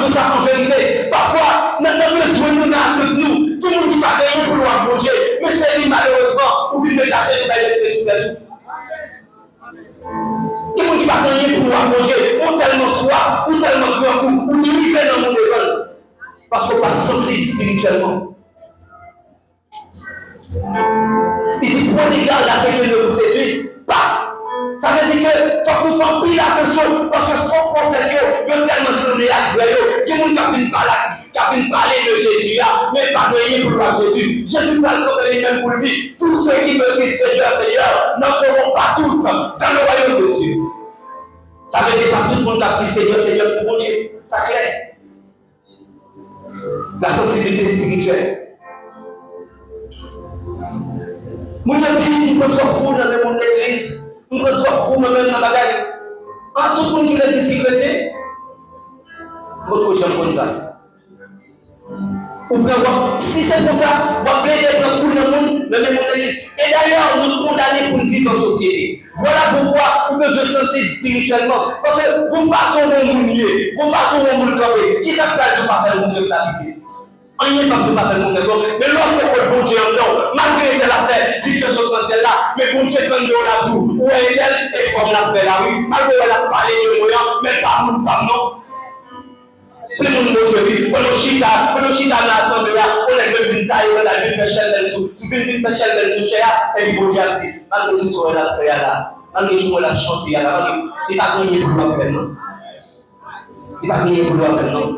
tout ça en vérité. Parfois, nous avons besoin de nous, tout le monde qui va gagner pour le bon Dieu. Mais c'est lui, malheureusement, où il me cache des bails de super. Tout le monde qui va gagner pour le bon Dieu, ou tellement soif, ou tellement grand goût, ou dérivé dans mon devant. Parce qu'on n'est pas sensible spirituellement. Il dit, prenez garde afin qu'il ne vous séduise pas. Ça veut dire que faut que nous fassions pile attention parce que son prophète, il a tellement semblé à Dieu, il y a des gens qui viennent parler de Jésus, mais pas de rien pour voir Jésus. Jésus parle comme lui-même pour dire, tous ceux qui me disent Seigneur, Seigneur, n'entreront pas tous dans le royaume de Dieu. Ça veut dire pas tout le monde qui a dit Seigneur, Seigneur pour mon Dieu. Ça clair. La sensibilité spirituelle. Moi, je dis, nous trop pour dans le monde de l'église. Nous trop pour même dans la bagaille. Tout le monde qui est l'église qui est chrétien, votre coach comme ça. Si c'est pour ça, on va plaider pour le monde dans le monde de l'église. Et d'ailleurs, nous sommes condamnés pour vivre en société. Voilà pourquoi nous devons être sensibles spirituellement. Parce que vous façon dont vous niez, vous façon dont vous le trouvez, qui s'appelle de ne pas faire confiance à l'habitude. On n'y est pas de pas faire confiance. Mais lorsque le bon Dieu en dedans, malgré qu'elle a fait différence au celle-là, mais bon Dieu quand on l'a tout, où est-elle et forme la fait là, oui. Malgré qu'elle a parlé de moyen, mais pas nous, pas non. Tout le monde aujourd'hui, on a chita dans l'assemblée, on a vu une taille, on a vu faire chèvre dans le sous, tu viens de faire chèvre dans le sous, et puis bon Dieu a dit, malgré tout ce qu'on a fait là, malgré tout ce qu'on a chanté là, il va gagner pour le faire, non? Il va gagner pour le faire, non?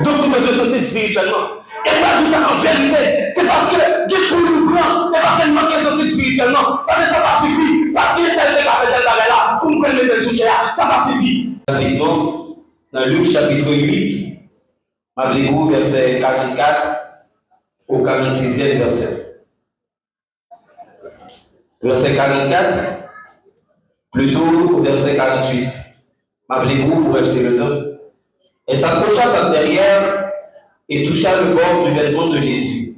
Donc nous devons sensibles spirituellement. Et pas tout ça en vérité. C'est parce que Dieu trouve nous grand. Et parce qu'elle manque sensible spirituellement. Parce que ça va suffire. Parce qu'il est tel qui a fait tel bagage là. Pour nous mettre le sujet là. Ça va suffire. Rapidement, dans Luc chapitre 8, rappelez-vous verset 44 au 46e verset. Verset 44, plutôt au verset 48. Rappelez-vous pour acheter le temps. Elle s'approcha par derrière et toucha le bord du vêtement de Jésus.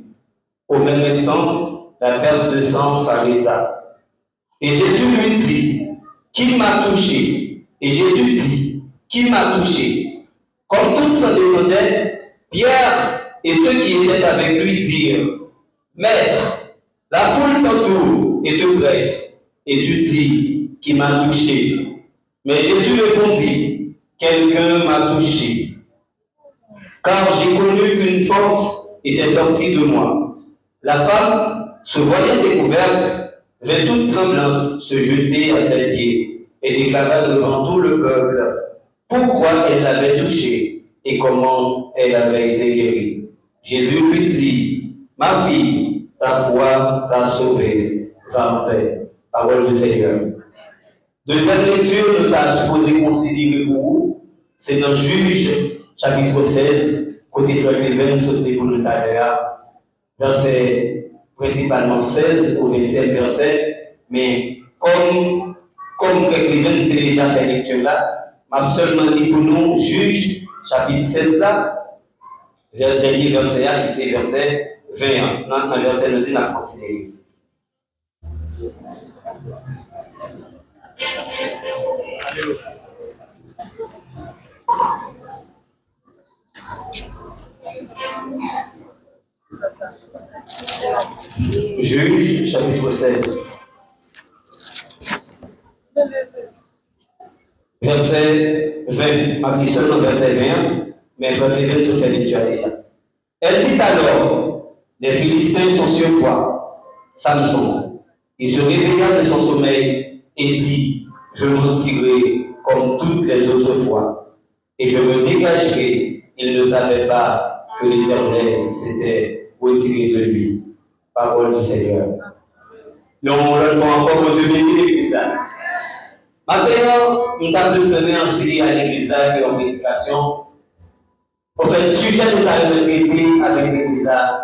Au même instant, la perte de sang s'arrêta. Et Jésus lui dit, qui m'a touché? Et Jésus dit, qui m'a touché? Comme tous s'en défendaient, Pierre et ceux qui étaient avec lui dirent, Maître, la foule t'entoure et te presse, et tu dis, qui m'a touché? Mais Jésus répondit, quelqu'un m'a touché, car j'ai connu qu'une force était sortie de moi. La femme, se voyant découverte, vint toute tremblante se jeter à ses pieds et déclara devant tout le peuple pourquoi elle l'avait touché et comment elle avait été guérie. Jésus lui dit, ma fille, ta foi t'a sauvée, va en paix. Parole du Seigneur. Deuxième lecture, nous t'a supposé considérer pour vous, c'est dans Juge, chapitre 16, côté Frère Cléven, sauté pour nous tout à l'heure, verset principalement 16 au 20e verset, mais comme Frère Cléven c'était déjà fait lecture là, m'a seulement dit pour nous, Juge, chapitre 16 là, le dernier verset là, qui c'est verset 20, dans un verset nous dit, on a considéré. Juge, chapitre 16. Verset 20. Ma dit seulement verset 20, mais votre livre se fait lecture déjà. Elle dit alors, les Philistins sont sur toi, Samson. Il se réveilla de son sommeil et dit, je m'en tirerai comme toutes les autres fois, et je me dégagerai. Il ne savait pas que l'Éternel s'était retiré de lui. Parole du Seigneur. Donc, on le fait encore pour Dieu bénir l'église là. Maintenant, nous avons plus donné en série à l'église là et en prédication. En fait, le sujet que nous avons traité avec l'église là,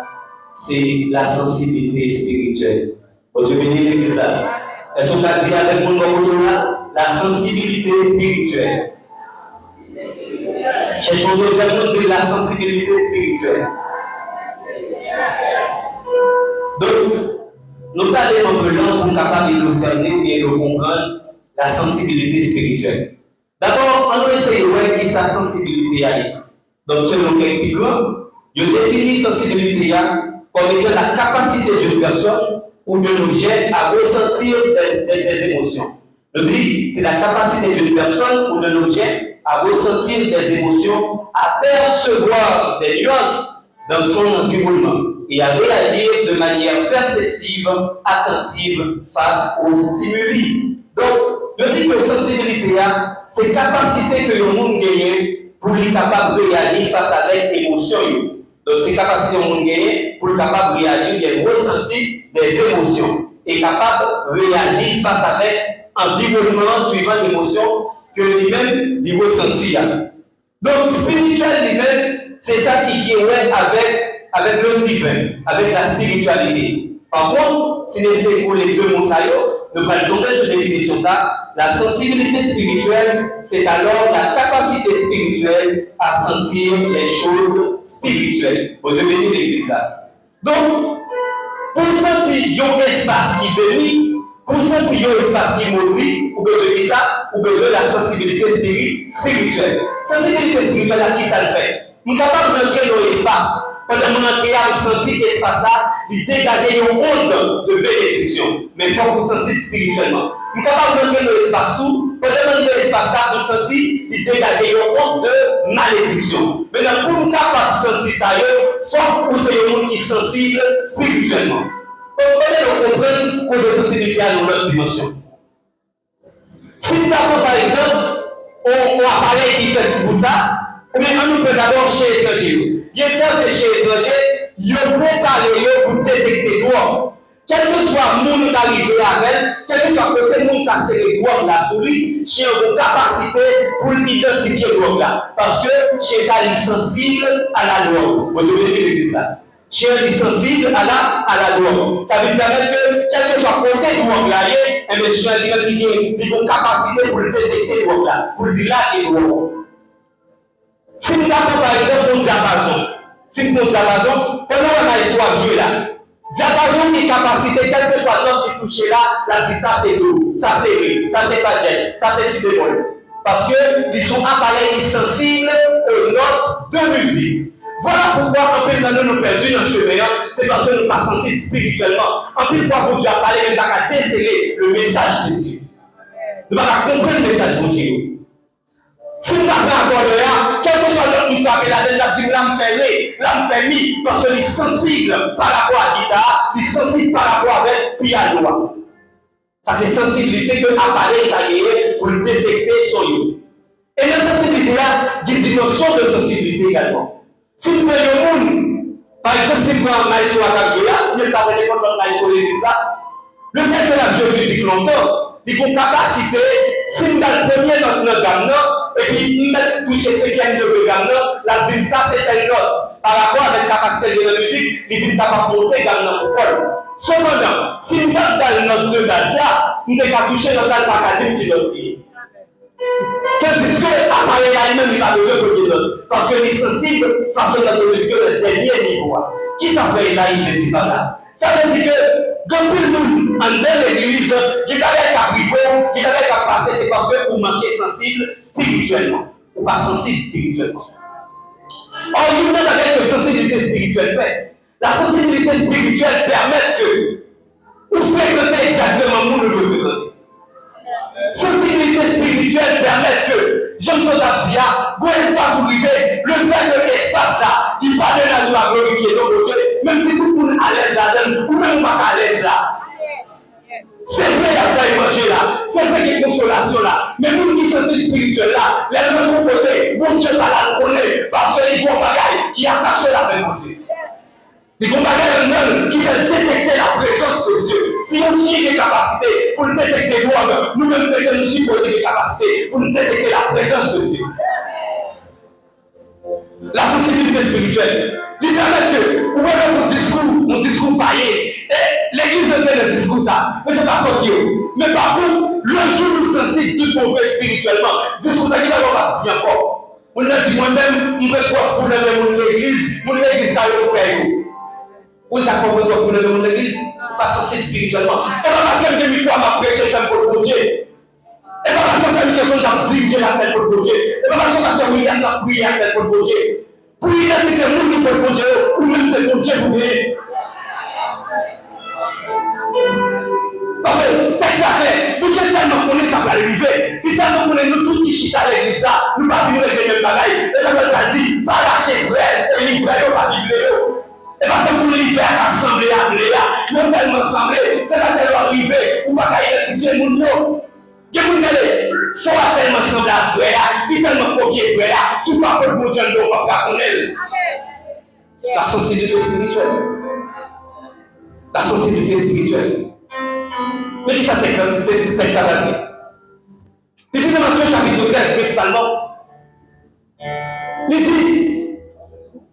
c'est la sensibilité spirituelle. Pour Dieu bénir l'église là. Est-ce qu'on a dit avec mon nom là, la sensibilité spirituelle? Cherchons deuxième mot de la sensibilité spirituelle. Donc, nous allons un peu lent pour capable de discerner et de comprendre la sensibilité spirituelle. D'abord, on va essayer de voir qui sa sensibilité à. Donc, selon quelques figures, je définis sensibilité comme étant la capacité d'une personne ou d'un objet à ressentir des émotions. Je dis, c'est la capacité d'une personne ou d'un objet à ressentir des émotions, à percevoir des nuances dans son environnement et à réagir de manière perceptive, attentive face aux stimuli. Donc, je dis que sensibilité, c'est capacité que le monde gagne pour être capable de réagir face à l'émotion. Donc, c'est capacité que le monde gagne pour être capable de réagir, de ressentir des émotions et capable de réagir face à l'environnement suivant l'émotion que lui-même il ressentit. Donc, spirituel lui-même, c'est ça qui guérit avec le divin, avec la spiritualité. Par contre, si nous essayons pour les deux mots, nous allons tomber sur la définition ça. La sensibilité spirituelle, c'est alors la capacité spirituelle à sentir les choses spirituelles. Vous devez bénir l'église là. Donc, pour sentir un espace qui bénit, pour sentir un espace qui maudit, ou besoin de ça, ou besoin de la sensibilité spirituelle. Sensibilité spirituelle, à qui ça le fait? Nous sommes capables d'entrer dans l'espace. Pendant que nous entrons dans l'espace, il dégager une onde de bénédiction. Mais il faut qu'on sensible spirituellement. Nous sommes capables d'entrer dans l'espace tout. Pendant que nous entrons dans l'espace, nous sentons il dégager une onde de malédiction. Maintenant, pour nous capables de sentir ça, il faut que nous soyons un monde qui est sensible spirituellement. Vous comprendre que la sensibilité a une autre dimension. Si nous avons par exemple un appareil qui fait pour ça, on nous peut d'abord chez l'étranger. Il y a certains chez l'étranger, ils ont préparé pour détecter drogue. Quel que soit le monde arrivé avec, quel que soit côté monde ça c'est les drogues là sur lui, chez une capacité pour identifier drogue là. Parce que chez ça il est sensible à la drogue. Vous devez dire l'église là. Chez est sensible à la drogue. Ça veut permettre que, quel que soit côté drogue là, et bien chez il a une capacité pour détecter drogue là, pour dire là et drogue. Si nous avons par exemple un diapason, si nous avons un diapason, pendant qu'on a l'histoire de Dieu là, diapason qui capacité, quel que soit l'homme qui touche là, la dit ça c'est do, ça c'est ré, ça c'est fagette, ça c'est si bémol. Parce qu'ils sont appareils sensibles aux notes de musique. Voilà pourquoi en plus de nous perdus dans le chemin, c'est parce que nous ne sommes pas sensibles spirituellement. En plus, fois pour Dieu a parlé, nous ne pouvons pas déceler le message de Dieu. Nous ne pouvons pas comprendre le message de Dieu. Si nous n'avons pas encore là, quel que soit notre nous frappe la tête, la dit l'âme fait mi, parce que nous sommes sensibles par rapport à la guitare, nous sommes sensibles par rapport avec le piano. Ça, c'est sensibilité que l'appareil ça y pour détecter son yo. Et la sensibilité là, il y a une dimension de sensibilité également. Si nous prenons le monde, par exemple, si nous prenons un maestro à la joie, nous ne pouvons pas répondre à maestro de l'église là. Le fait que la joie musique longtemps, il a une capacité, si nous avons le premier notre gamme, et puis nous toucher 5e degré gamme, la dire ça c'est telle note. Par rapport à la capacité de la musique, il est capable de monter gamme pour Paul. Cependant, si nous avons dans notre de base là, nous devons toucher notre académique qui notre pied. Tandis que l'appareil lui-même n'a pas besoin de dire l'autre. Parce que les sensibles, ça se donne le dernier niveau. Qui ça fait Isaïe ne dit pas là? Ça veut dire que dans tout le monde, en dans l'église, qui t'avait qu'à priver, qui t'avait qu'à passer, c'est parce que vous manquez sensible spirituellement. Ou pas sensible spirituellement. Or, il y a avec la sensibilité spirituelle fait. La sensibilité spirituelle permet que vous fréquentez exactement où le fréquentez. Sensibilité spirituelle permet que, je me suis dit, pour l'espace où il est, le fait que l'espace ça, il pas de nature à glorifier donc Dieu, même si tout le monde est à l'aise là-dedans, ou même pas à l'aise là. C'est vrai qu'il y a pas de manger là, c'est vrai qu'il y a consolation là, mais nous qui sommes spirituels là, les mêmes côté, bon Dieu pas la connaître, parce que les bons bagailles qui attachent la même côté. Les bagailles qui fait détecter la présence de Dieu. Si on chie des capacités pour détecter nous-mêmes, nous-mêmes nous supposons des capacités pour détecter la présence de Dieu. La sensibilité spirituelle. Il permet que, vous voyez mon discours païen, et l'église de Dieu le discours ça, mais c'est pas faux. Mais par contre, le jour où sensible, tout pauvre spirituellement, discours ça qui va pas dire encore. On a dit moi-même, on peut trouver problème dans l'église, ça y est. Où ça fait pour le monde de l'église? Pas sensible spirituellement. Et pas parce que je micro à ma prêcher, ça me pour Dieu. Et Et pas parce que c'est une question d'abdiquer la fête pour le projet. Et pas parce que pasteur William a prié à faire pour le projet. Pour identifier le monde qui peut le projet, ou même c'est le projet pour gagner. Parce que, texte clair, nous sommes tellement connus, ça va arriver. Nous tellement connus, nous tous qui chita à l'église là, nous ne pouvons pas venir avec les mêmes bagailles. Et ça veut dire, pas lâcher frère, et livrer, pas livrer. Et parce que pour livrer, assembler, nous tellement assemblés, c'est là qu'elle va arriver, ou pas identifier le monde. Je vous dis, soit tellement semblable à vrai, il est tellement copié vrai, si pas que le bon Dieu ne va pas connaître. La sensibilité spirituelle. La sensibilité spirituelle. Mais dis ça, texte à la dit. Il dit dans Matthieu chapitre 13 principalement. Il dit,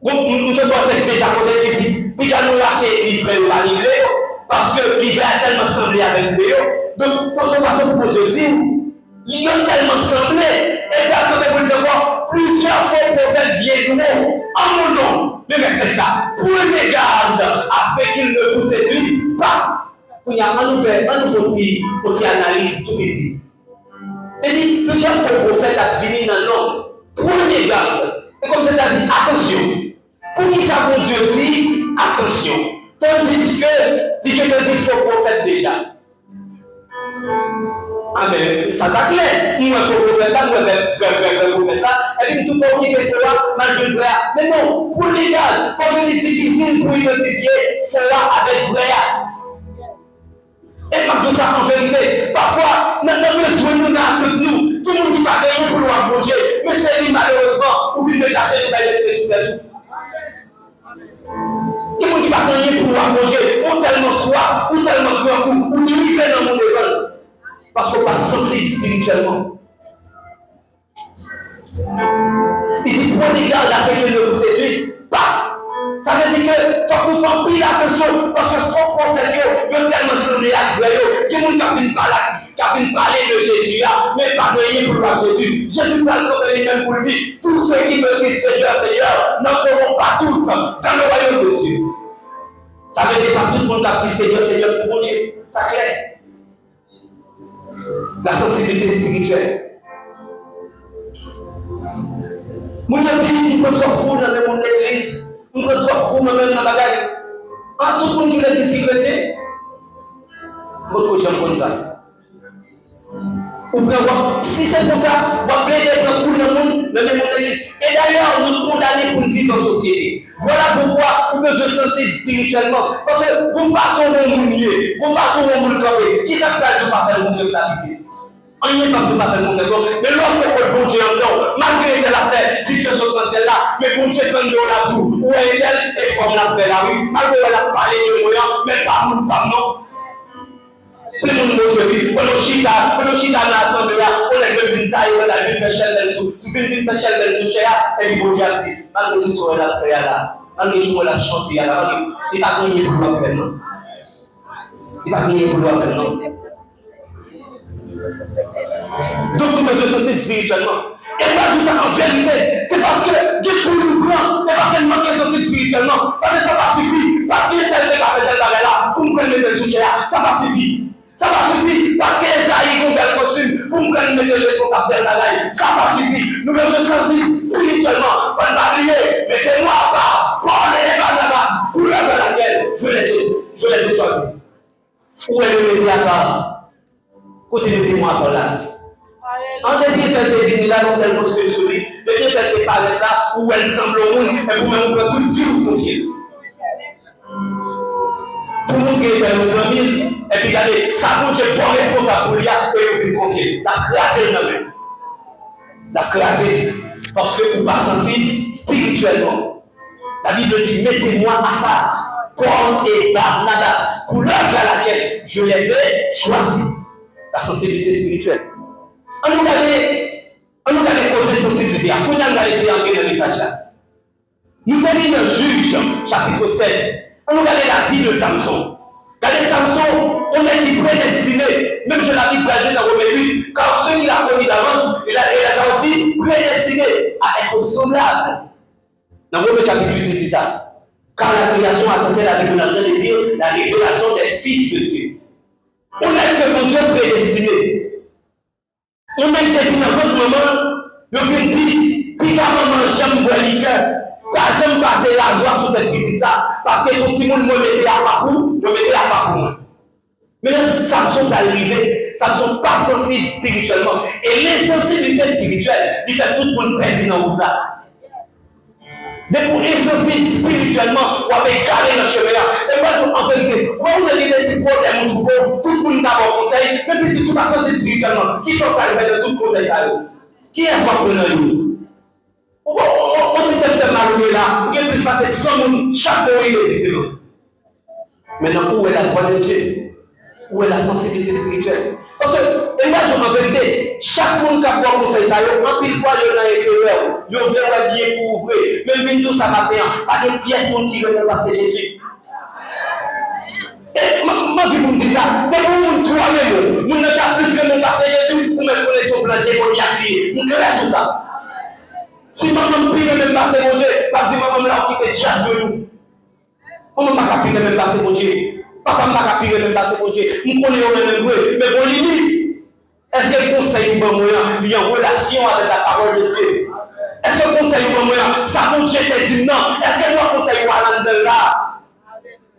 nous sommes dans le texte déjà connaît, il dit, il va nous lâcher livrer ou pas livrer, parce que livrer a tellement semblé avec Léo. Donc, sans façon pour Dieu dire, ils ont tellement semblé, et là, quand même, vous dire quoi, plusieurs faux prophètes viendront en mon nom. Ne respectez ça. Prenez garde afin qu'ils ne vous séduisent pas. Il y a un nouveau analyse tout petit. Il dit, plusieurs faux prophètes à venir dans l'homme. Prenez garde. Et comme c'est à dire, attention. Pour qui ça, mon Dieu dit, attention. Tandis que, dit que tu dis faux prophète déjà. Ah ben, ça t'a clair. Moi, je suis prophète là, moi, je suis prophète là. Et puis, tout pour qui fait cela, moi, je le ferai. Mais non, pour l'égal, parce que c'est difficile pour identifier cela avec vrai. Et par tout ça, en vérité, parfois, nous avons besoin de nous, tout le monde qui va gagner pour le bon Dieu. Mais c'est lui, malheureusement, où il me cacher des bails de super. Tout le monde qui va gagner pour le bon Dieu, ou tellement soif, ou tellement grand coup, ou délivrer dans mon école. Parce qu'on n'est pas sensible spirituellement. Il dit, prenez garde afin qu'ils ne vous séduisent pas. Ça veut dire que faut que nous fassions pile attention parce que son prophète, il a tellement semblé à Dieu, il y a des gens qui viennent parler de Jésus, mais pas de rien pour voir Jésus. Jésus parle comme lui-même pour dire, tous ceux qui me disent Seigneur, Seigneur, n'entreront pas tous dans le royaume de Dieu. Ça veut dire pas tout le monde qui dit Seigneur, Seigneur pour mon Dieu. Ça clair. La sensibilité spirituelle. Moi, je dis, il faut trop court dans mon église. Il faut trop court même dans la bagaille. Tout le monde qui est l'église chrétien, votre j'aime comme ça. Si c'est pour ça, on va plaider pour le monde dans mon église. Et d'ailleurs, nous condamnons pour vivre en société. Voilà pourquoi nous devons sensibles spirituellement. Parce que vous façon dont vous niez, vous façon dont vous le camper, qui s'appelle de pas faire confiance à la vie. On n'y est pas de pas faire confiance. Mais lorsque le bon Dieu en dedans, malgré qu'elle a fait différents potentiels-là, mais bon Dieu quand on l'a tout, où est-elle et forme la fait là, oui. Malgré qu'elle a parlé de moyens, mais pas nous, pas non. Tout le monde aujourd'hui, quand on chita dans l'assemblée, on est venu une taille, on a vu faire chèvre dans le sous, tu viens de faire chèvre dans le sous, et puis bon Dieu a dit, malgré tout ce qu'on a fait là, malgré tout ce qu'on a chanté là, il va gagner pour le faire, non? Il va gagner pour le faire, non? Donc nous devons sensibles spirituellement. Et pas tout ça en vérité, c'est parce que Dieu trouve nous grand, et parce qu'elle manque sensible spirituellement, parce que ça va suffire, parce qu'il y a tel qui a fait tel bagage là, pour nous mettre le sujet là, ça va suffire. Ça va suffire, parce qu'Esaïe a un bel costume, pour nous mettre le responsable de la ça va suffire. Nous devons sensibles spirituellement, faut ne pas oublier, mettez-moi à part, Paul et Barnabas, pour l'œuvre à laquelle je les ai choisis. Où est le mettez à part? Côté de témoin par là. En début de venir là, donc elle pose que sur lui, depuis qu'elle paraît là, où elle semble au monde, et pour même faire toute vie ou confier. Pour montrer qu'elle nous amis, et puis regardez, ça montre que bon responsable pour lui, et vous confier. La craser dans même. La craser. Parce que vous pas sensible spirituellement. La Bible dit, mettez-moi à part, Paul et Barnabas, pour l'œuvre à laquelle je les ai choisis. La sensibilité spirituelle. On nous avait causé sensibilité. Quand on a essayé d'entrer dans le message là. Nous terminons dans Juge, chapitre 16. On nous regardait la vie de Samson. Regardez Samson, on est qui prédestiné. Même je l'ai dit dans Romains 8, car ceux qui l'ont connu d'avance, il a aussi prédestiné à être semblable. Dans Romains chapitre 8, il dit ça. Car la création attendait avec un grand désir la révélation des fils de Dieu. On n'est que mon Dieu prédestiné. On a été dans votre moment, je viens dire, puis la maman, j'aime boire liqueur. Pas j'aime passer la joie sur cette petite ça, parce que son petit monde me mettait à pas pour, me mettait à pas pour moi. Mais là, Samson est arrivé, Samson n'est pas sensible spirituellement. Et l'insensibilité spirituelle, il fait tout le monde perdre dans le route là. Dès pour insensible spirituellement, on va carré dans le chemin là. Et moi, en vérité, on a des petits problèmes, on trouve, tout le monde a un conseil, et puis tout pas sensible spirituellement. Qui sont arrivés dans tout conseil ça? Qui est pas prenant nous? On s'est fait mal là, on peut plus passer 100 personnes, chaque mois il est différent. Maintenant, où est la voix de Dieu? Où est la sensibilité spirituelle? Parce que, et moi, en vérité, chaque monde qui a un conseil, ça, en pile fois, il y a un intérieur, il y a un bien pour ouvrir, même Windows ça matin, pas de pièces pour qui veulent passer Jésus. Et moi, je vous dis ça, dès que vous toi-même, vous n'avez pas plus que mon passer Jésus, vous me connaissez au plan démoniaque, vous connaissez tout ça. Si maman prie même passer mon Dieu, pas dire maman là qui te dit à genoux. Maman m'a pas pire même passer mon Dieu. Papa m'a pas pire même passer mon Dieu. Nous connaissons même vrai, mais bon limite. Est-ce que le conseil du bon moyen, il y a une relation avec la parole de Dieu? Est-ce que le conseil du bon moyen, ça mon Dieu te dit non? Est-ce que moi conseil ou à l'endroit là?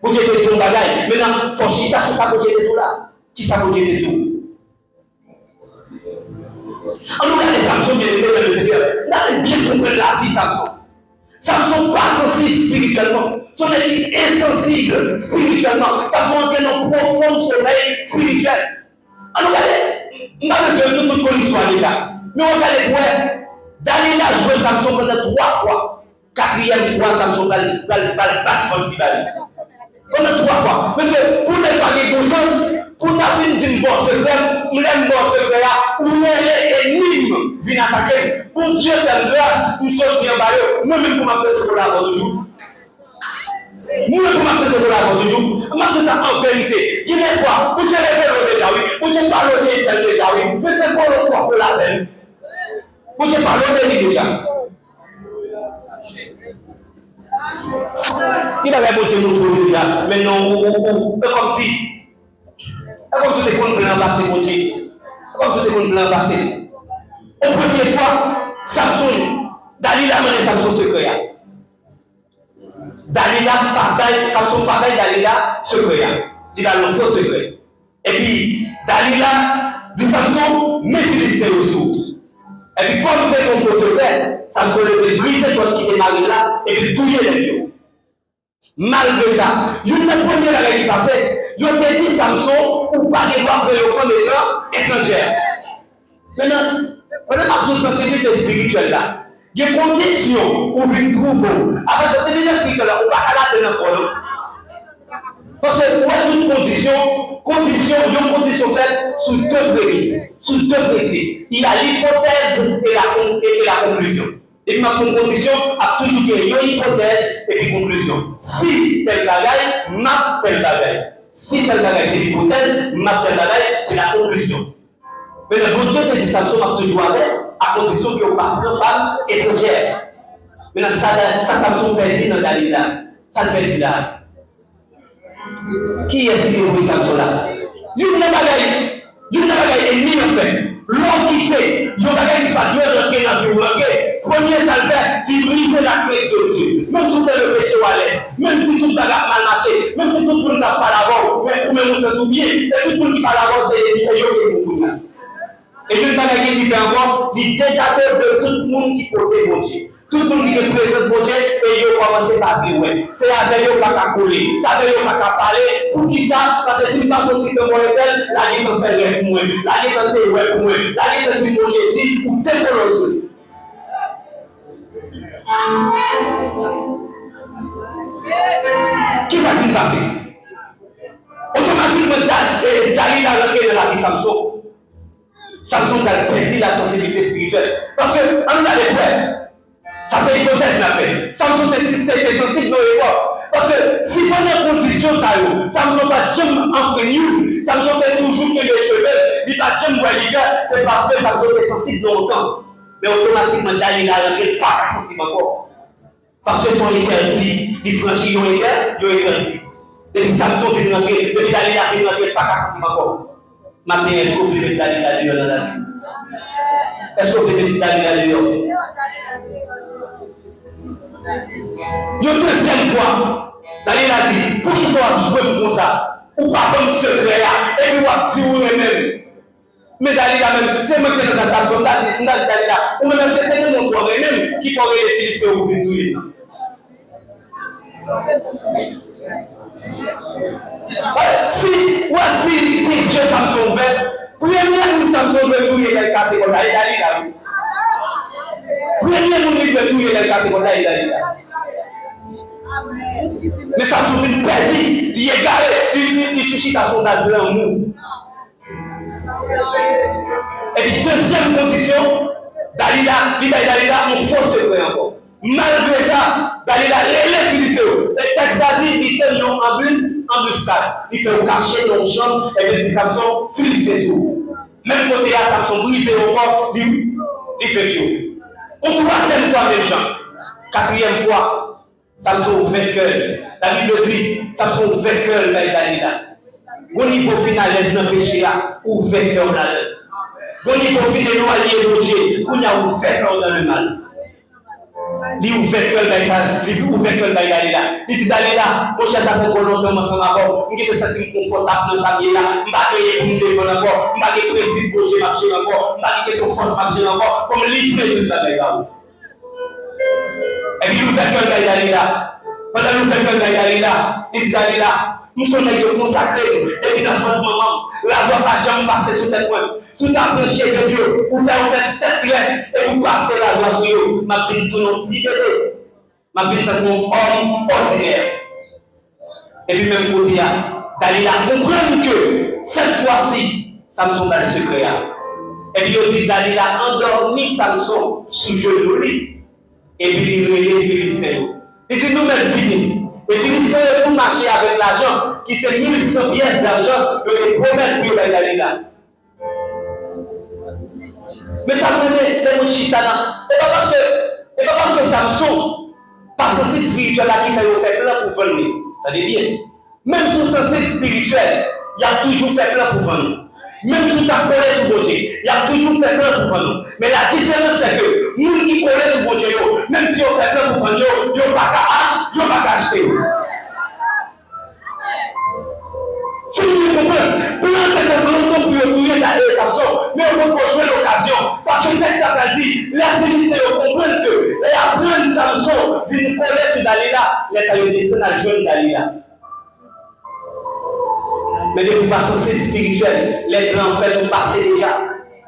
Mon Dieu te dit un bagage. Maintenant, son chita sur ça mon Dieu te tout là. Qui ça mon Dieu te tout? On nous regarde Samson bien aimé dans le Seigneur. On a bien compris la vie Samson. Samson pas sensible spirituellement. Son équipe insensible spirituellement. Samson entraîne un profond sommeil spirituel. On nous regarde, on a besoin de toute l'histoire déjà. Mais on regarde pour elle. Dalila joué Samson pendant 3 fois. 4e fois, Samson va le battre qui va aller. Pendant 3 fois. Parce que pour ne pas gagner conscience, pour ta fin d'une bonne secret, ou l'aime bon secret là, ou les énigmes viennent attaquer. Pour Dieu fait grâce, nous sommes en bas. Moi-même, pour m'appeler pour la bonne jour. Moi-même, pour m'appeler pour la bonne jour. Je m'appelle ça en vérité. Il y a des fois, où j'ai révélé déjà, oui. Où j'ai parlé de déjà, oui. Mais c'est quoi le quoi pour la peine? Où j'ai parlé de lui déjà. Il avait beau Dieu nous trouver là, mais non, comme si tu étais plein passé, mon Dieu. Comme si tu étais plein passé. Au première fois, Samson, Dalila a mené Samson secret. Samson parlait Dalila secret. Il a le faux secret. Et puis, Dalila dit Samson, mes Philistins aussi. Et puis, comme c'est ton faux secret, Samson le briser toi qui t'es marié là, et puis touiller les lieux. Malgré ça, une première année qui passait, il a dit Samson ou pas de droit pour les femmes étrangères. Maintenant, pendant ma sensibilité spirituelle là, il y a des conditions où vous trouvez. Avec la sensibilité spirituelle là, on ne va pas la donner. Parce que pour toute condition, il y a une condition faite sous 2 prémices, sous 2 principes. Il y a l'hypothèse et la conclusion. Et puis, ma condition a toujours dit une hypothèse et puis conclusion. Si tel bagaille, map tel bagaille. Si tel bagaille, c'est l'hypothèse, map tel bagaille, c'est la conclusion. Mais le bon Dieu te dit Samson m'a toujours avec, à condition qu'il n'y ait pas de femme étrangère. Maintenant, ça Samson perdit dans Dalila. Ça le perdit là. Qui est-ce qui déroule Samson là? Il y a une bagaille ennemi en fait. L'entité, il y a une bagaille qui pas deux rentrer dans la vie. Premier salvaire qui brise la crête de Dieu. Même si tu es le péché ou à l'aise, même si tout le monde a mal marché, même si tout le monde n'a pas l'avant, mais même si tout bien, et tout le monde qui parle l'avant, c'est les gens. Et une bagaille qui fait encore, les décateurs de tout le monde qui porte mon Dieu. Tout le monde qui est présence mon Dieu, et ils ont commencé par vivre. C'est avec eux pas qu'à couler, c'est avec eux pas qu'à parler. Pour qui ça? Parce que si je ne passe pas sorti comme moi, la guerre peut faire pour moi, la guerre peut faire pour moi, la guerre peut dire mon Dieu dit, ou décolosser. Qui va-t-il passer? Automatiquement, Dalila a rentré dans la vie Samson. Samson a perdu la sensibilité spirituelle. Parce que, on a les frères, ça c'est hypothèse la fait. Samson était sensible dans les corps. Parce que si pendant condition ça, Samson n'a pas jamais enfreigné, Samson a toujours que les cheveux, il n'a pas jamais boire les gars, c'est parce que Samson est sensible longtemps. Mais automatiquement, Dalila a rentré pas sensible encore. Parce que son interdit, il franchit, ils ont interdit. Depuis Samson vient rentrer, depuis Dalila vient rentrer pas sensible encore. Maintenant, est-ce que vous voulez mettre Dalila dans la vie? Est-ce que vous venez Dalila dehors? Une deuxième fois, Dalila dit, pour qu'il soit joué comme ça, ou pas comme secret, et puis on dit vous-même. Mais Dalila même, c'est moi qui est dans sa zone, Dalila, ou même c'est mon corps même qui font les Philistins au bout de tout. Si Dieu Samson ouvert, premièrement, Samson doit tout les casser comme Dalila. Premièrement, il doit tout les casser comme Dalila. Mais Samson fait perdu, il est garé, il suscite à son âge là en nous. Et puis, deuxième condition, Dalila, on force secret encore. Malgré ça, Dalila relève Philistéen. Le texte a dit, il était non embuscade. Il fait cacher dans le champ et il dit Samson, Philistéen. Même côté à Samson, brisé au corps, il fait Dieu. Pour troisième fois, même champ. Quatrième fois, Samson vainqueur. La Bible dit, Samson vainqueur by Dalila. Au niveau final, dans le péché, ou vainqueur là-dedans. Au niveau final, éloigné de Dieu, on a ou vainqueur dans le mal. Il ou vainqueur by ça, il ou vainqueur by Dalila. Il dit Dalila, mon cher, ça fait trop longtemps ensemble avant. Je me sens confortable dans sa vie là. Je ne vais pas me défendre encore. Je ne vais pas principe de Dieu marcher encore. Je ne vais pas question force marcher encore. Comme livrer de Dalila. Et puis il ou vainqueur by Dalila. Pendant nous vainqueur by Dalila, il dit Dalila. Nous sommes consacrés, et puis dans votre moment, la voix pas jamais passer sous tes points. Sous ta planche de Dieu, vous faites cette graisse, et vous passez la joie sur eux. Ma vie tout notre petit bébé. Ma vie est un homme ordinaire. Et puis même côté, Dalila comprendre que cette fois-ci, Samson dans le secret. Et puis il dit Dalila endormi Samson sous genou, et puis il relève les Philistins. Il dit nous-mêmes finis. Et Philistins pour marcher avec l'argent, qui c'est 1100 pièces d'argent, que les promesses pour Dalila. Mais ça prenait des mouchitana. Et pas parce que Samson, par son site spirituel là qui fait plein pour venir. Ça dit bien. Même sur son site spirituel, il a toujours fait plein pour venir. Même si tu as collé sur le Dieu, il a toujours fait plein pour venir. Mais la différence c'est que nous qui collons sur le Dieu, même si on fait plein pour venir, il n'y a pas qu'à acheter. Si vous comprenez, plein de gens pour tuer d'aller Samson, mais on peut jouer l'occasion. Parce que le texte a dit, les Philistins comprennent que, et après Samson, vient coller sur Dalila, les descendent à jouer Dalila. Mais depuis par son site spirituel, les grands faits vous passez déjà.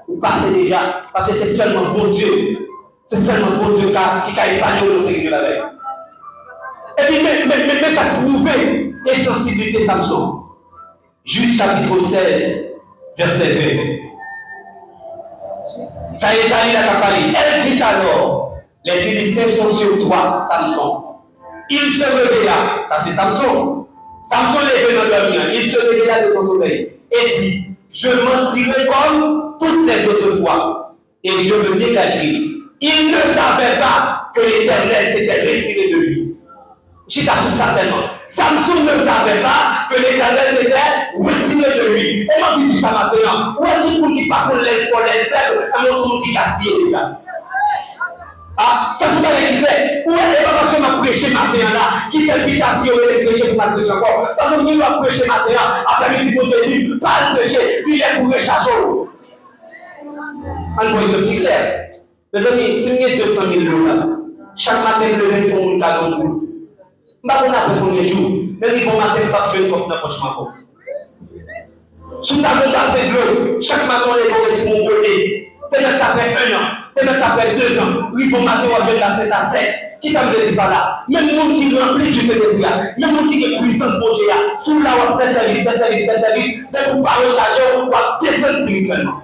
Vous passez déjà. Parce que c'est seulement bon Dieu. C'est seulement bon Dieu qui a épargné le Seigneur de la veille. Et puis, mais ça prouvait l'insensibilité Samson. Juge chapitre 16, verset 20. Ça y est, Dalila a parlé. Elle dit alors, les Philistins sont sur toi, Samson. Il se réveilla. Ça c'est Samson. Samson levé dans le mien, il se réveilla de son sommeil et dit, je mentirai comme toutes les autres fois et je me dégagerai. Il ne savait pas que l'Éternel s'était retiré de lui. Je t'assure certainement. Samson ne savait pas que l'Éternel s'était retiré de lui. Et moi qui dis ça maintenant, où est-ce que qui parle les sols, les faibles, et moi tout qui gaspille déjà. Ah, ça c'est pas clair. Ou est-ce pas parce que m'a prêché matin là, qui fait l'habitation et prêcher pour ma prêcher encore. Parce que nous va prêcher matin, après-midi pour Dieu dit, pas le prêcher, il est pour recharger. Un point de clair. Mes amis, si vous avez 200 000 $, chaque matin, le lever font un cadeau de vous. Je ne sais pas combien de jours, mais ils vont matin pas faire une copie d'approchement. Sous ta montagne, c'est bleu. Chaque matin, les gens vont voler. Peut-être ça fait 1 an, peut-être ça fait 2 ans. Ils vont mater ou je vais lasser ça sec. Qui ça me dit par là? Même le monde qui remplit du Saint-Esprit, même le monde qui a puissance pour Dieu, sous là on fait service, dès qu'on va recharger, on va descendre spirituellement.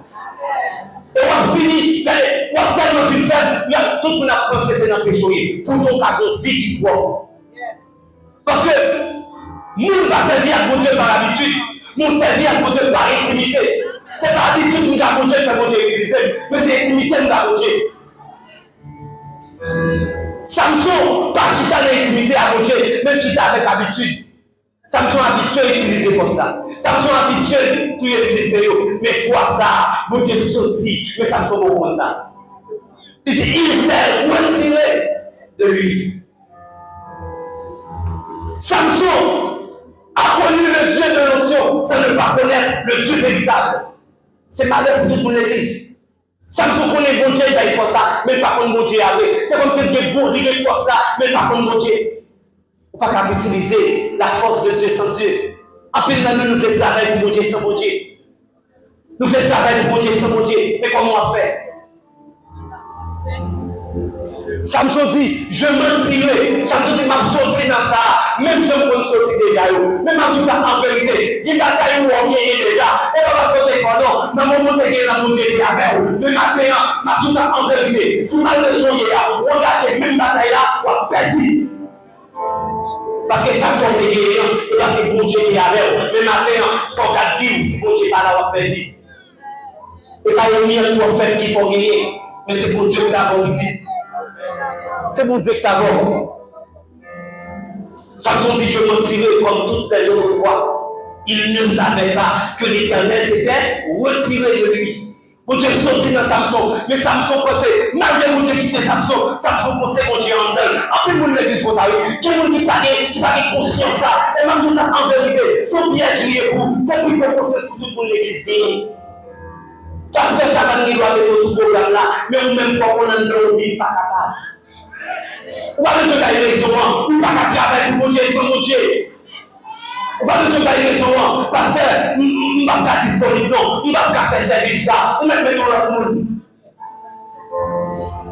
Et on va finir, on va tellement finir faire, tout le monde a processé dans le péché, pour ton cadeau vie qui croit. Parce que nous ne pas servir à Dieu par habitude, nous servir à Dieu par intimité. Ce n'est pas l'habitude que nous avons Dieu fait Dieu utiliser, mais c'est l'intimité que nous avons Dieu. Samson, pas chita l'intimité à Dieu, mais chita avec habitude. Samson habitué à utiliser pour ça. Samson habitué à tuer les Philistins, mais fois ça, mon Dieu sorti, mais Samson va prendre ça. Il dit, il s'est retiré de lui. Samson a connu le Dieu de l'onction sans ne pas connaître le Dieu véritable. C'est malheur pour toute mon église. Samson connaît bon Dieu, il faut ça, mais par contre, bon Dieu avec. C'est comme si il y a bon, il y a force là, mais par contre, bon Dieu. On ne peut pas utiliser la force de Dieu sans Dieu. Après, nous voulons travailler pour bon Dieu sans bon Dieu. Nous voulons travailler pour bon Dieu sans bon Dieu. Mais comment on fait? Samson dit, je m'en tirerai. Samson dit, je sorti dans ça. Même je me sortir déjà. Même en tout ça, en vérité, il bataille où on gagne déjà. Et on va faire des fois, non. Dans mon monde, il y a la montée de avec vous. Mais maintenant, tout ça en vérité. Si mal de choses, on engage même bataille là, on a perdu. Parce que Samson est guéri, et parce que bon Dieu est avec vous. Mais maintenant, son cas de vivre, si bon Dieu n'est pas là, on a perdu. Et pas une mienne pour faire qu'il faut gagner. Mais c'est pour Dieu que tu as dit. C'est mon Dieu que tu as dit. Samson dit, je me tirerai comme toutes les autres fois. Il ne savait pas que l'Éternel s'était retiré de lui. Mon Dieu sorti dans Samson. Mais Samson pensait, malgré mon Dieu quitter Samson, Samson pensait mon Dieu en elle. Après, mon l'église, vous savez, il y a des gens qui n'ont pas conscience ça. Et même tout ça en vérité, son piège lié pour. C'est pour qu'on conscience pour toute l'église. Pasteur Chavan qui doit mettre ce programme là, mais nous-mêmes, il faut qu'on ait une vie pas capable. Ou pas besoin d'aller raison, ou pas qu'à travailler pour mon Dieu sans mon Dieu. Ou pas besoin d'aller raison, pasteur, je ne vais pas disponible, non, je ne vais pas faire service ça, ou même mettre l'autre monde.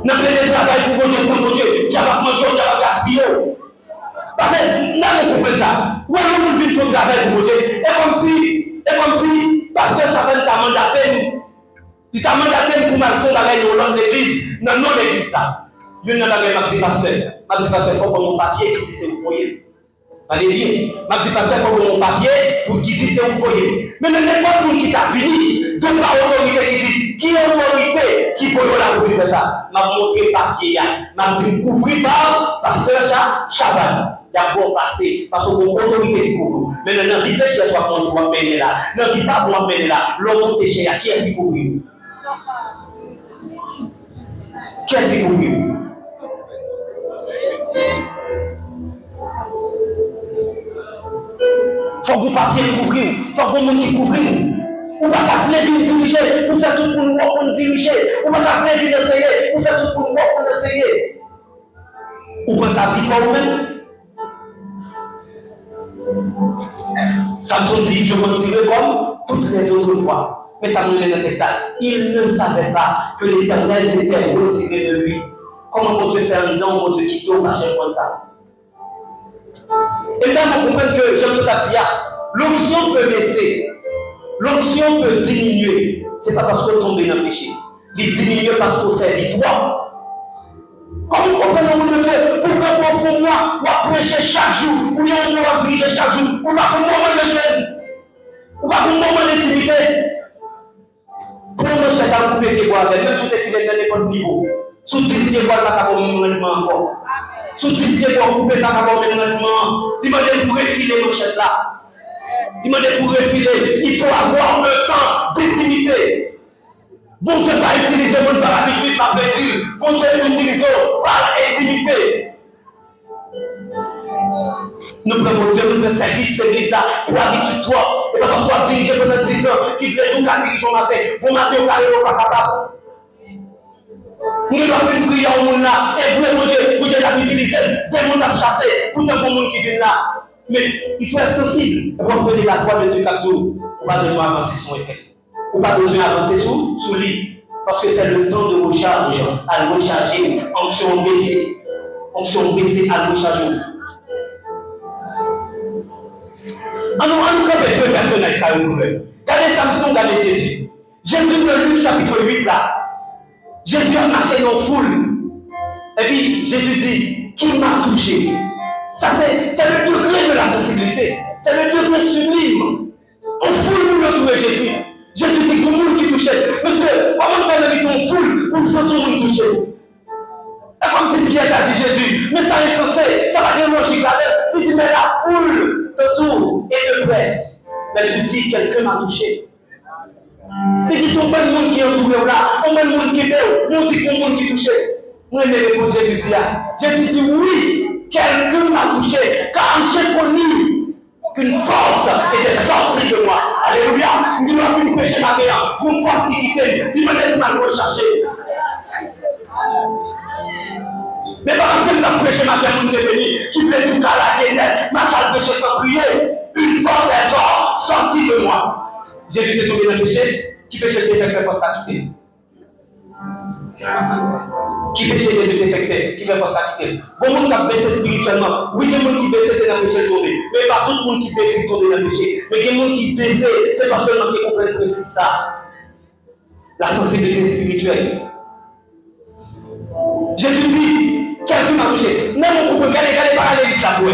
Nous avons besoin de travail pour mon Dieu sans mon Dieu, tu vas manger, tu vas gaspiller. Parce que là, nous comprenons ça. Ou alors, nous vivons sur le travail pour mon Dieu, et comme si, pasteur Chavan t'a mandaté. Il t'a mandaté pour mal fondre dans l'église, non, non l'église ça. Je ne sais pas si pasteur. Je dis pasteur, il faut que mon papier qui dit c'est vous voyez. Allez bien. Je dis pasteur, il faut que mon papier pour qui dit c'est vous voyez. Mais n'importe qui qui t'a fini, donc la autorité qui dit, qui est l'autorité qui faut la pour faire ça. Je vais montrer le papier. Je dis, couvrir par pasteur Chavan. Il y a bon passé, parce que mon autorité qui couvre. Mais ne n'envie pas chez soi pour moi mener là. N'envie pas pour moi mener là. L'homme est chez qui est qui couvre. Qui est qui couvre? Il faut que vous papier couvrir, il faut que vous monde qui couvrir. Ou pas qu'à venir diriger, pour faire tout pour nous pour nous diriger. Ou pas qu'à venir essayer, pour faire tout pour nous pour essayer. Ou pensez à vie pour vous-même. Samson dit, je me tirerai comme toutes les autres fois. Mais ça nous met dans le texte là. Il ne savait pas que l'Éternel s'était retiré de lui. Comment on peut faire un don, on peut quitter au marché comme ça? Et là, vous comprenez que, j'aime tout à dire, l'onction peut baisser, l'onction peut diminuer. Ce n'est pas parce qu'on tombe dans le péché. Il diminue parce qu'on servit droit. Comme vous comprenez, on le fait pour que profondément, on va prêcher chaque jour, ou bien on va diriger chaque jour, on va pour un moment de jeûne, on va pour un moment d'intimité. Pour nous, c'est un couper pied bois avec, même si tu es filé dans n'importe niveau. Sous 10 pieds bois, tu n'as pas de encore. Sous 10 pieds bois, couper, tu n'as pas de il m'a dit pour refiler nos chèques là. Il m'a dit pour refiler, il faut avoir un temps d'intimité. Bon Dieu pas utiliser mon par habitude, par plaisir. Bon Dieu utilise par intimité. Nous prenons Dieu, nous prenons service de l'église là, pour habitude toi. Et pas parce qu'on dirige pendant 10 ans, qui voulait tout qu'à diriger au matin. Bon matin, on n'est pas capable. Nous devons faire une prière au monde là, et vous, mon Dieu l'a utilisé, des mondes à chasser, pour des bons monde qui viennent là. Mais il faut être sensible, pour obtenir la voix de Dieu chaque jour. On n'a pas besoin d'avancer sur l'éternel. On n'a pas besoin d'avancer sur le livre. Parce que c'est le temps de recharge, à recharger, onction baissée. Onction baissée à recharger. Alors, on nous fait deux personnages, ça vous voulez. Regardez Samson, regardez Jésus. Jésus de Luc chapitre 8 là. Jésus a marché dans la foule. Et puis Jésus dit, qui m'a touché? Ça c'est le degré de la sensibilité. C'est le degré sublime. On foule nous le trouver Jésus. Jésus dit, pour nous qui touchait. Monsieur, comment faire avec ton foule pour nous sentir nous toucher? Et comme si Pierre a dit Jésus, mais ça est censé, ça va bien logique là-dedans. Il dit, mais la foule te tourne et te presse. Mais tu dis, quelqu'un m'a touché. Il dit, son bon monde qui est entouré là, on bon monde qui est belle, on dit qu'on monde qui est touché. Moi, je réponds, Jésus dit, Jésus dit, oui, quelqu'un m'a touché, car j'ai connu qu'une force était sortie de moi. Alléluia. Nous devons faire péché ma mère, qu'une force qui quitte, il m'a dit, mal rechargé. Mais pas parce que nous prêché ma terre, qui voulait dire qu'à la guénette, ma salle péché sans prier, une force est sortie de moi. Jésus est tombé dans le péché, qui péché le défait, fait force à quitter. Qui péché Jésus défait, qui fait force à quitter. Bon monde qui a baissé spirituellement, oui, il y a des gens qui baissé, c'est dans le péché le tomber. Mais pas tout le monde qui baisse, c'est tomber dans le péché. Mais il y a des gens qui baissé, c'est pas seulement qui comprennent le principe ça. La sensibilité spirituelle. Jésus dit, quelqu'un m'a touché. Même on comprend, regardez parallélisme là pour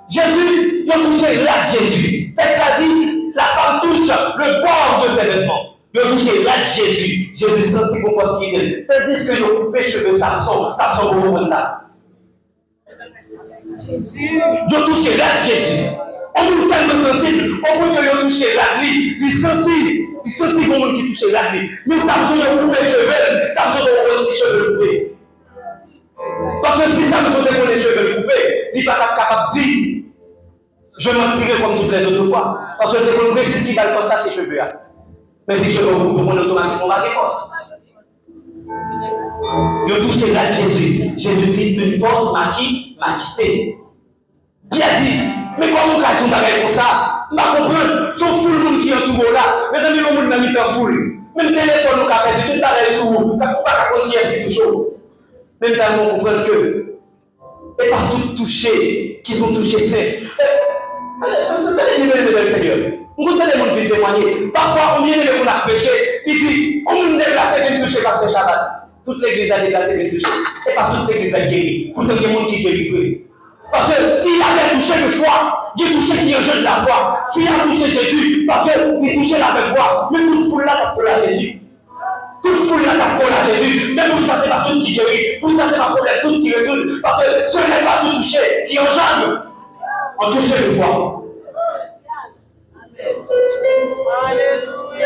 Jésus, il a touché là Jésus. Texte a dit, la femme touche le bord de ses vêtements. Il a touché là Jésus. Jésus sentit qu'on force qui vient. Tandis que il a coupé cheveux Samson, vous comprenez ça? Jésus. Il a touché là Jésus. On est tellement sensible, on peut qu'il a touché là lui. Il sentit qu'on qui touché là lui. Mais Samson a coupé cheveux, Samson a coupé cheveux coupés. Parce que si Samson a les cheveux coupés, il n'est pas capable de dire je mentirai comme toutes les autres fois. Parce que le principe qui va le force, ça, c'est cheveux. Mais si je veux vous automatiquement, on va les force. Il a touché là Jésus. Jésus dit une force m'a quitté. Qui a dit mais comment on a tout bagage comme ça? Je ne comprends pas. Son full monde qui est entouré là. Mes amis, le monde n'a mis en full. Même téléphone, nous avons dit tout bagage tout. Vous ne pouvez pas comprendre qui est toujours. Même tellement comprendre que. Et pas tout touché, qui sont touchés, c'est. Attendez, le Seigneur. Vous comptez les gens qui témoigner. Parfois, on vient de vous prêcher. Il dit on me déplace et vient toucher Pasteur Shabbat. Toute l'église a déplacé et vient toucher. Et pas toute l'église a guéri. Pourtant, il y a des gens qui guérissent. Parce qu'il avait touché le foie. Il a touché qui est jeune de la foi. S'il a touché Jésus, parce qu'il touchait la même foi. Mais toute foule là, t'as pour la Jésus. Toute foule là, t'as pour la Jésus. Mais pour ça, c'est pas tout qui guérit. Pour ça, c'est pas problème, tout qui résout. Parce que ce n'est pas tout touché qui engendre. On touche le foie.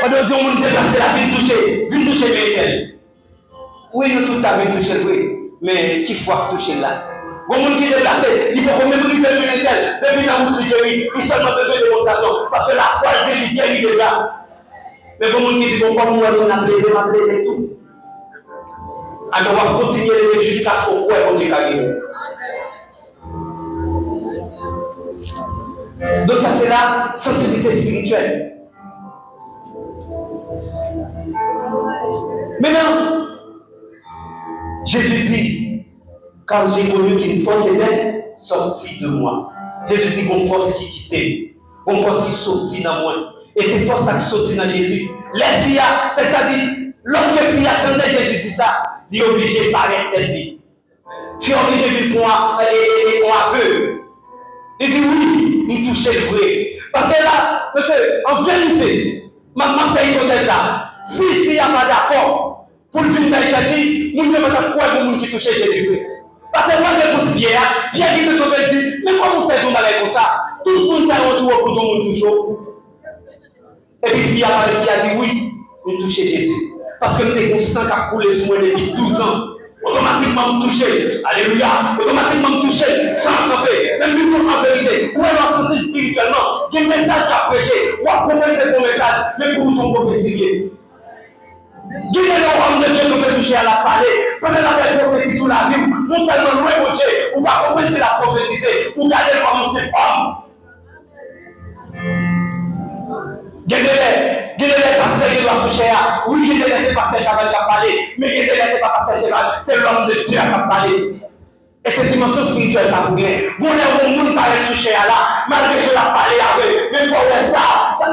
On doit dire, on nous déplacer la vie toucher les oui, nous tout avons touché le vrai. Mais qui fois toucher là? Bon monde qui est déplacé, il peut même river une telle, depuis la route qui guérit, il seulement besoin de démonstration, parce que la foi il guérit déjà. Mais bon monde qui dit, bon, comme moi, on a plaidé et tout. Alors on va continuer jusqu'à ce qu'on croit qu'on dit guérir. Donc ça c'est la sensibilité spirituelle. Maintenant, Jésus dit, quand j'ai connu qu'une force était sortie de moi. Jésus dit qu'une force qui quittait, une force qui sortit dans moi. Et c'est force qui sortit dans Jésus. Les filles, c'est-à-dire, lorsque les filles attendaient Jésus dit ça, il est obligé de paraître telle vie. Il est obligé de faire un aveu. Il dit oui, il touchait le vrai. Parce que là, monsieur, en vérité, ma fait hypothèse ça. Si il n'y a pas d'accord pour le film d'Italie, nous ne pouvons pas croire que monde qui touchait Jésus. Parce que moi, je pose Pierre qui te tombe et dit, mais comment on fait ton bagage comme ça? Tout le monde fait un retour pour tout le monde toujours. Et puis, Pierre a dit oui, nous toucher Jésus. Parce que nous avons un sang qui a coulé sur moi depuis 12 ans. Automatiquement me toucher, alléluia, automatiquement me toucher, sans attraper, même lui en vérité, ou alors sensible spirituellement, il y a un message qu'a prêché, ou à comprendre ce bon message, mais pour son prophétie. Dieu est l'homme de Dieu qui peut toucher à la parler, pendant la belle prophétie sous la vie, non tellement loin de Dieu, ou pas comprendre c'est la prophétiser, ou garder comme c'est homme. Gardez-les pasteurs qui doivent toucher à. Oui, gardez-les c'est pasteur Chaval qui a parlé, mais gardez-les c'est pas pasteur Chaval, c'est l'homme de Dieu qui a parlé. Et cette dimension spirituelle, ça vous gagne. Vous n'avez pas de parler toucher à là, malgré que je l'ai parlé avec, mais il faut voir ça,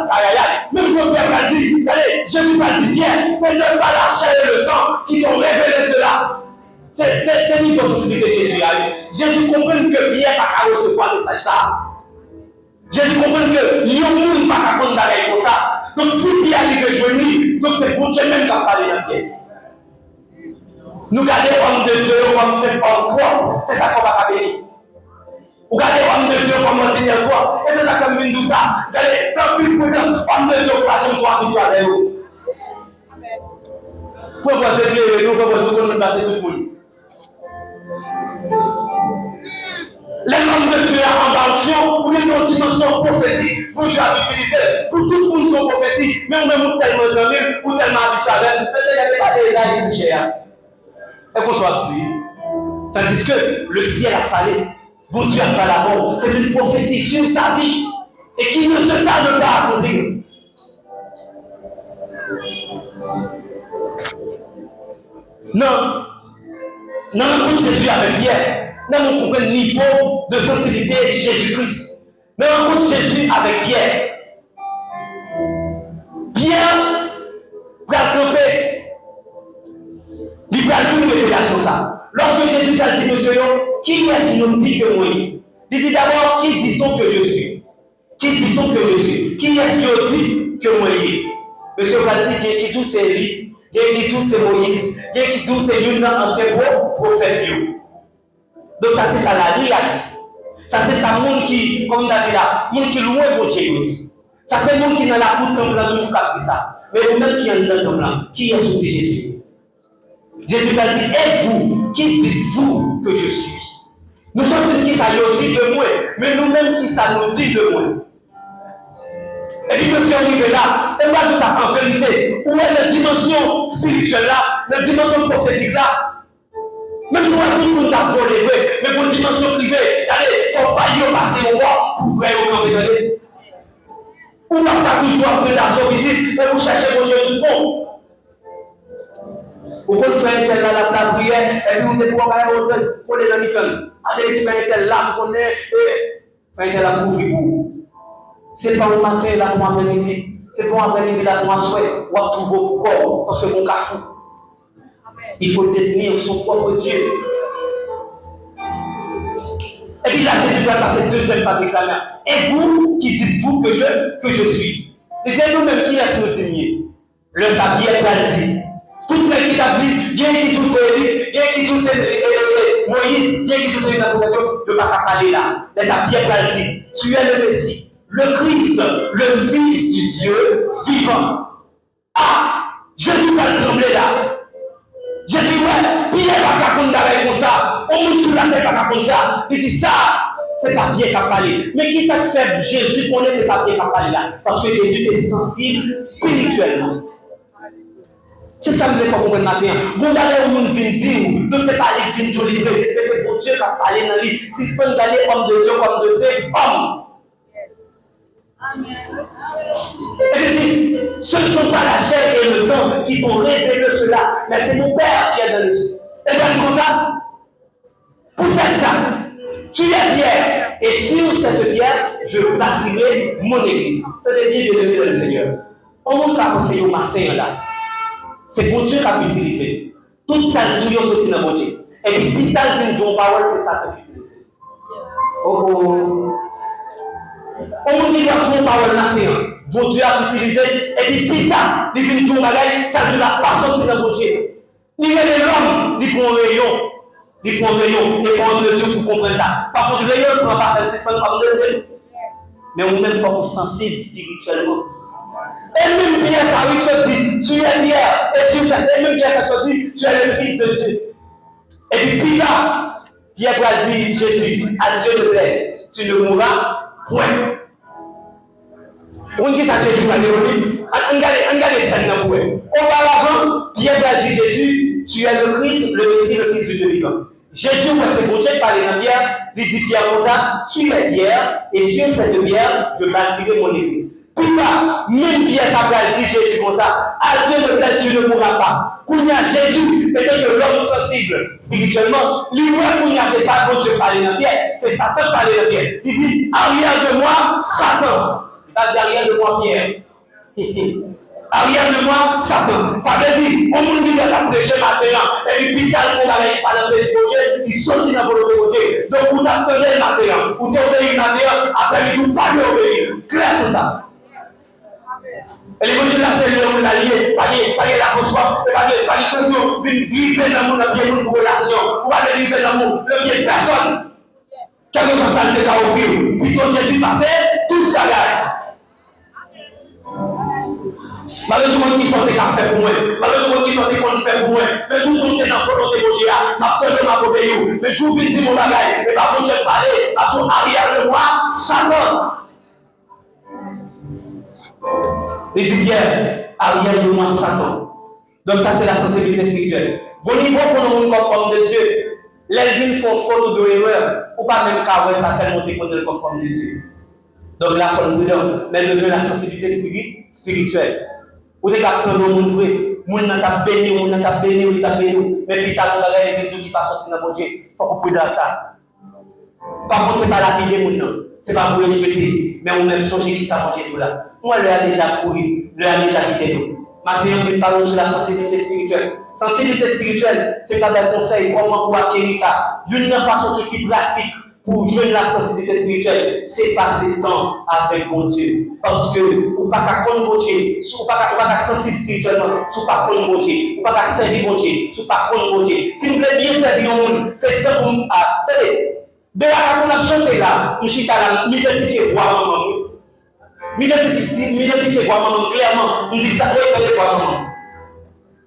même je peux pas dire, allez, Jésus m'a dit bien, c'est ne pas la chair et le sang qui t'ont révélé cela. C'est une sensibilité de Jésus. Jésus comprend que Pierre n'a pas recevoir le message ça. Jésus comprend que il y a un monde qui n'a pas contre d'aller comme ça. Donc si Pierre dit que je veux donc c'est pour Dieu même qui a parlé dans Pierre. Nous gardons l'homme de Dieu comme c'est pas quoi, c'est ça qu'on va bénir. Vous gardez l'homme de Dieu comme on dit quoi, et c'est ça qu'on vient de ça. Vous allez faire plus prudence, l'homme de Dieu pour la jambe droite habituelle. proposer éclairer nous, proposer tout le monde passer tout le monde. Les membres de Dieu en action, ou bien une dimension prophétique, pour Dieu a utilisé, pour tout le monde sont prophéties, mais on est tellement amis, ou tellement habitués avec, mais il n'y avait pas des ici cher. Et qu'on soit dit. Tandis que le ciel a parlé, bon Dieu a parlé avant, c'est une prophétie sur ta vie, et qui ne se tarde pas à accomplir. Non, non, rencontre Jésus avec Pierre, non, on comprend le niveau de sensibilité de Jésus-Christ. Non, rencontre Jésus avec Pierre. Pierre va camper. Il va jouer une révélation ça. Lorsque Jésus a dit, monsieur, qui est-ce qui nous dit que moi? Il dit d'abord, qui dit-on que je suis? Qui dit-on que je suis? Qui est-ce qui dit que moi? Monsieur va dire qui tout c'est lui, qui tout c'est Moïse, qui tout c'est lui dans l'ancien prophète. Donc ça c'est ça la vie a dit. Ça c'est ça monde qui, comme on a dit là, monde qui loin bon Dieu dit. Ça c'est monde qui dans la cour temple là toujours qui dit ça. Mais vous-même qui est dans le temple là, qui est sous Jésus? Jésus a dit, et vous, qui dites-vous que je suis? Nous sommes qui ça nous dit de moi, mais nous-mêmes qui ça nous dit de moi. Et puis, monsieur arrivé là, et moi, tout ça en vérité, où est la dimension spirituelle là, la dimension prophétique là? Même si tout le monde a volé, mais pour une dimension privée, regardez, il ne faut pas y passer au roi pour vrai au camp de ou pas toujours après la solitude, et vous cherchez mon Dieu tout bon. Vous pouvez faire un tel là, la prière, et puis vous devez pouvoir faire autre, pour les Dominicains. Allez, faire un tel là, vous connaissez, faire un tel là pour vous. C'est pas au matin là pour après-midi, c'est pas après-midi là pour souhait, ou à trouver vos corps, parce que mon cafou. Il faut détenir son propre Dieu. Et puis là, Jésus doit passer deuxième phase d'examen. Et vous, qui dites-vous que je suis? Et c'est nous-mêmes qui est-ce nous dignier? Le sabier va dire. Tout le monde qui t'a dit, bien qui tout c'est bien qui tout c'est Moïse, bien qui tout c'est une accusation, je ne vais pas parler là. Mais sabier va dire, tu es le Messie, le Christ, le Fils du Dieu vivant. Ah, Jésus va trembler là. Jésus, ouais, Pierre va pas avec ça. On monte sur la tête pas comme ça. Il dit ça, c'est pas Pierre qui a parlé. Mais qui ça fait Jésus connaît, c'est pas Pierre qui a parlé là. Parce que Jésus est sensible spirituellement. C'est ça que il faut comprendre matin. Vous regardez où nous venons dire, donc c'est pas lui qui vient nous livrer, mais c'est pour Dieu qui a parlé dans lui. Si je peux regarder homme de Dieu comme de ces hommes. Et dit, ce ne sont pas la chair et le sang qui t'ont révélé cela, mais c'est mon Père qui est dans les cieux. Et bien, comme ça, peut-être ça, tu es pierre, et sur cette pierre, je bâtirai mon église. C'est bien bien-aimé dans le Seigneur. On montre à penser au matin là. C'est pour Dieu qui a utilisé. Toute ça, tout est sorti dans mon Dieu. Et puis, Pital vient dire parole, c'est ça qui a utilisé. Oh oh. On dit que ton parole matin, bon Dieu a utilisé, et puis Pita, il vient dire bagaille, ça ne va pas sortir dans mon Dieu. Il y a des l'homme, il prend un rayon, il faut un mesure pour comprendre ça. Par contre, le rayon, il ne prend pas faire le suspens par deux. Mais on même faut sensible spirituellement. Et même Pierre, ça oui, se dit, tu es Pierre, et même Pierre, ça se dit, tu es le Fils de Dieu. Et puis Pita, Pierre va dire, Jésus, à Dieu te plaise, tu ne mourras point. On dit ça, Jésus va dire, on regarde ça pour eux. Auparavant, Pierre va dire, Jésus, tu es le Christ, le Messie, le Fils du Dieu vivant. Jésus, c'est bon Dieu qui parle dans Pierre, il dit Pierre comme ça, tu es Pierre, et sur cette pierre, je bâtirai mon église. Puis là, même Pierre s'appelle dit Jésus comme ça, à Dieu ne plaise, tu ne mourras pas. Quand il y a Jésus, peut-être que l'homme sensible spirituellement, lui-même, quand il y a, c'est pas bon Dieu parler dans Pierre, c'est Satan qui parle dans Pierre. Il dit, arrière de moi, Satan. Il va dire arrière de moi, Pierre. Arrière de moi, Satan. Ça veut dire, on nous dit de prêcher matin, et puis Peter, il va parler dans le Dieu, il sortit dans la volonté de Dieu. Donc, vous t'attendez matin, vous t'obéissez matin, après, vous ne pas obéir. Clair sur ça. Et l'évangile là, c'est le l'allié, pas l'apostole, pas de question, vivre l'amour, le bien de relation, ou pas de vivre l'amour, le bien de personne. Quelle que soit ça, le cas offrir, plutôt Jésus passait toute la garde. Malheureusement, qui sont des cafés pour moi. Malheureusement, qui sont des comptes faits pour moi. Mais tout le monde est dans la volonté de Dieu. Ma peur de ma obéir. Mais je vous dis mon bagage. Et pas pour Dieu parler. À tout arrière de moi, Satan. Il dit bien, arrière de moi, Satan. Donc ça, c'est la sensibilité spirituelle. Au niveau pour nous comme homme de Dieu, les villes font faute de erreur. Ou pas même qu'à ouais, ça tellement déconné comme homme de Dieu. Donc là, il faut nous prudent. Mais besoin de la sensibilité spirituelle. Ou des capteurs de monde vrai. Moun n'a pas béni, moun n'a pas béni, ou t'a béni. Mais puis t'as mon bagage, les vidéos qui passent sortir dans mon Dieu. Il faut qu'on prenne ça. Par contre, ce n'est pas la vie des moun, non. Ce n'est pas pour les jeter. Mais on même songer qui ça, mon Dieu, tout là. Moi, le a déjà couru, le a déjà quitté nous. Maintenant, on parle de la sensibilité spirituelle. Sensibilité spirituelle, c'est un conseil, comment pour acquérir ça. D'une façon qui est pratique. Pour jouer la sensibilité spirituelle, c'est passer le temps avec mon Dieu. Parce que vous ne pouvez pas connaître mon Dieu, vous ne pouvez pas sensible spirituellement, vous ne pouvez pas connaître mon Dieu, vous ne pouvez pas servir mon Dieu, vous ne pouvez pas connaître mon Dieu. Si vous voulez bien servir au monde, c'est le temps pour vous. Attendez, de là qu'on a chanté là, je suis là, m'identifier voix maman. M'identifier voix maman, clairement, on dit ça, oui, voix maman.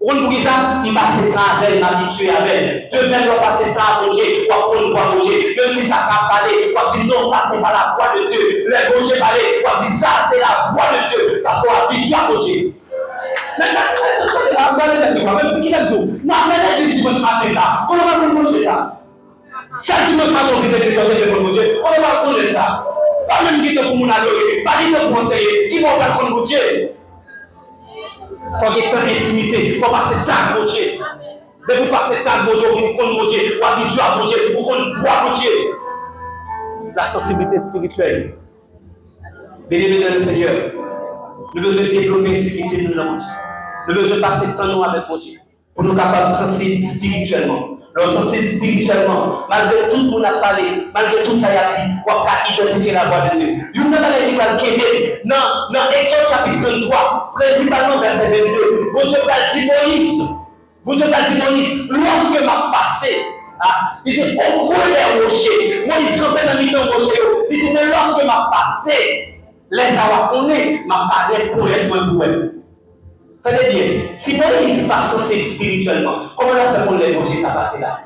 On dit ça, il passe le temps avec, m'habituer avec. Demain, on passe le temps avec Dieu, on va prendre voix de Dieu. Même si ça t'a parlé, on dit non, ça c'est pas la voix de Dieu. Les Dieu parlé, on dit ça c'est la voix de Dieu. Parce qu'on a habitué à Dieu. Même qui l'aime tout. Non, mais les dimanche matin ça. Comment on va manger ça? Chaque dimanche matin, on dit que les hommes de manger. Comment on va prendre ça? Pas même qui te pour mon adorer, pas qui te pour conseiller, qui va faire prendre Dieu. Sans qu'il y ait tant d'intimité, il faut passer le temps avec Dieu. Dès que vous passez le temps avec Dieu, vous connaissez Dieu, vous habituez à Dieu, vous connaissez Dieu. La sensibilité spirituelle. Bien-aimé dans le Seigneur, nous devons développer l'intimité de notre Dieu. Nous devons passer le temps avec Dieu pour nous capables de sensibles spirituellement. Lorsqu'on sensible spirituellement, malgré tout ce qu'on a parlé, malgré tout ça, on peut identifier la voix de Dieu. Nous avons dit dans Exode chapitre 23, principalement verset 22, bon Dieu va dire Moïse, lorsque m'a passé, il dit, au creux des rochers, Moïse campait dans le milieu des rochers, il dit, mais lorsque m'a passé, les avoir connaît, m'a parlé pour être pour elle. Tenez bien, si Moïse passe sensible spirituellement, comment on fait pour les rochers ça passe là?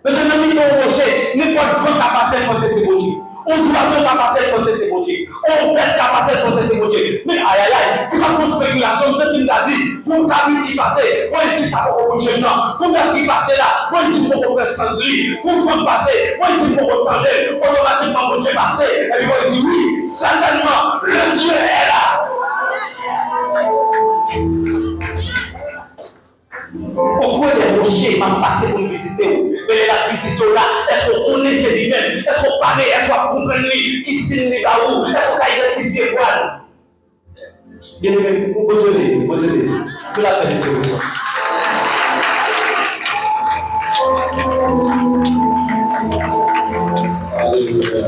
Parce que dans le milieu des rochers, n'importe qui a passé le procès, c'est bon Dieu. On oiseau qui a passé le procès, c'est bon Dieu. On bête qui a passé le procès, c'est bon Dieu. Mais aïe aïe aïe, c'est pas pour spéculation, c'est une l'a dit. Pour le cabine qui passait, moi je dis ça pour bon Dieu, non. Pour le qui passait là, moi je dis pour le sanglier. Pour le passer, moi je dis pour le tendre, automatiquement bon Dieu passé. Et puis moi je dis oui, certainement, le Dieu est là. Au cours des rochers, il m'a passé pour me visiter. Mais la visite là, est-ce qu'on connaît ses lui-même? Est-ce qu'on parle? Est-ce qu'on comprend lui? Qui signe les où? Est-ce qu'on a identifié voile? Bien aimé, vous posez que la peine de vous. Alléluia.